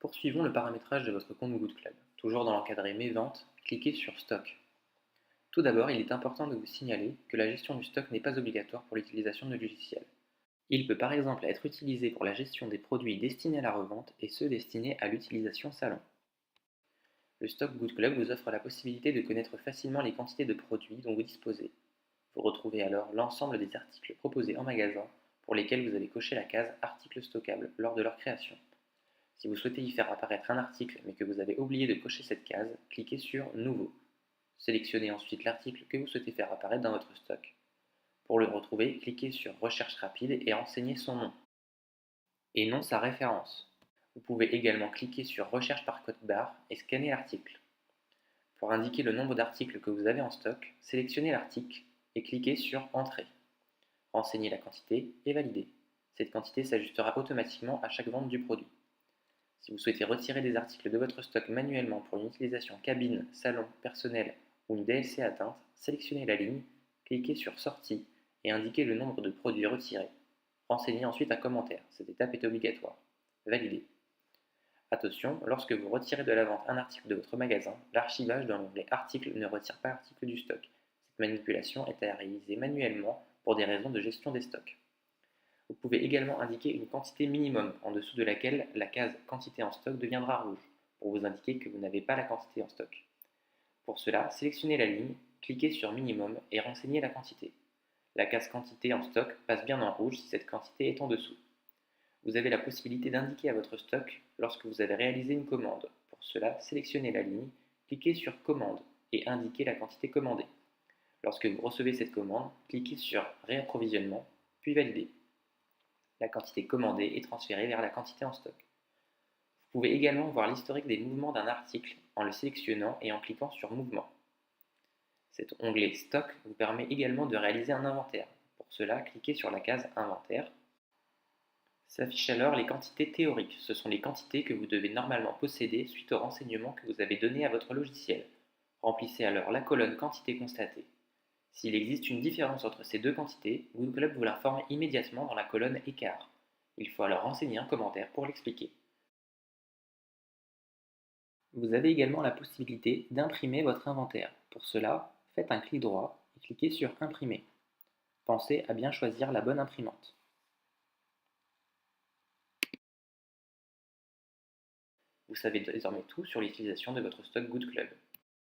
Poursuivons le paramétrage de votre compte Good Club. Toujours dans l'encadré Mes ventes, cliquez sur Stock. Tout d'abord, il est important de vous signaler que la gestion du stock n'est pas obligatoire pour l'utilisation du logiciel. Il peut par exemple être utilisé pour la gestion des produits destinés à la revente et ceux destinés à l'utilisation salon. Le stock Good Club vous offre la possibilité de connaître facilement les quantités de produits dont vous disposez. Vous retrouvez alors l'ensemble des articles proposés en magasin pour lesquels vous avez coché la case Articles stockables lors de leur création. Si vous souhaitez y faire apparaître un article mais que vous avez oublié de cocher cette case, cliquez sur Nouveau. Sélectionnez ensuite l'article que vous souhaitez faire apparaître dans votre stock. Pour le retrouver, cliquez sur Recherche rapide et renseignez son nom, et non sa référence. Vous pouvez également cliquer sur Recherche par code barre et scanner l'article. Pour indiquer le nombre d'articles que vous avez en stock, sélectionnez l'article et cliquez sur Entrée. Renseignez la quantité et validez. Cette quantité s'ajustera automatiquement à chaque vente du produit. Si vous souhaitez retirer des articles de votre stock manuellement pour une utilisation cabine, salon, personnel ou une DLC atteinte, sélectionnez la ligne, cliquez sur Sortie et indiquez le nombre de produits retirés. Renseignez ensuite un commentaire, cette étape est obligatoire. Validez. Attention, lorsque vous retirez de la vente un article de votre magasin, l'archivage dans l'onglet Articles ne retire pas l'article du stock. Cette manipulation est à réaliser manuellement pour des raisons de gestion des stocks. Vous pouvez également indiquer une quantité minimum en dessous de laquelle la case Quantité en stock deviendra rouge, pour vous indiquer que vous n'avez pas la quantité en stock. Pour cela, sélectionnez la ligne, cliquez sur Minimum et renseignez la quantité. La case Quantité en stock passe bien en rouge si cette quantité est en dessous. Vous avez la possibilité d'indiquer à votre stock lorsque vous avez réalisé une commande. Pour cela, sélectionnez la ligne, cliquez sur Commande et indiquez la quantité commandée. Lorsque vous recevez cette commande, cliquez sur Réapprovisionnement, puis Validez. La quantité commandée est transférée vers la quantité en stock. Vous pouvez également voir l'historique des mouvements d'un article en le sélectionnant et en cliquant sur Mouvement. Cet onglet Stock vous permet également de réaliser un inventaire. Pour cela, cliquez sur la case Inventaire. S'affichent alors les quantités théoriques. Ce sont les quantités que vous devez normalement posséder suite aux renseignements que vous avez donnés à votre logiciel. Remplissez alors la colonne Quantité constatée. S'il existe une différence entre ces deux quantités, Good Club vous l'informe immédiatement dans la colonne Écart. Il faut alors renseigner un commentaire pour l'expliquer. Vous avez également la possibilité d'imprimer votre inventaire. Pour cela, faites un clic droit et cliquez sur Imprimer. Pensez à bien choisir la bonne imprimante. Vous savez désormais tout sur l'utilisation de votre stock Good Club.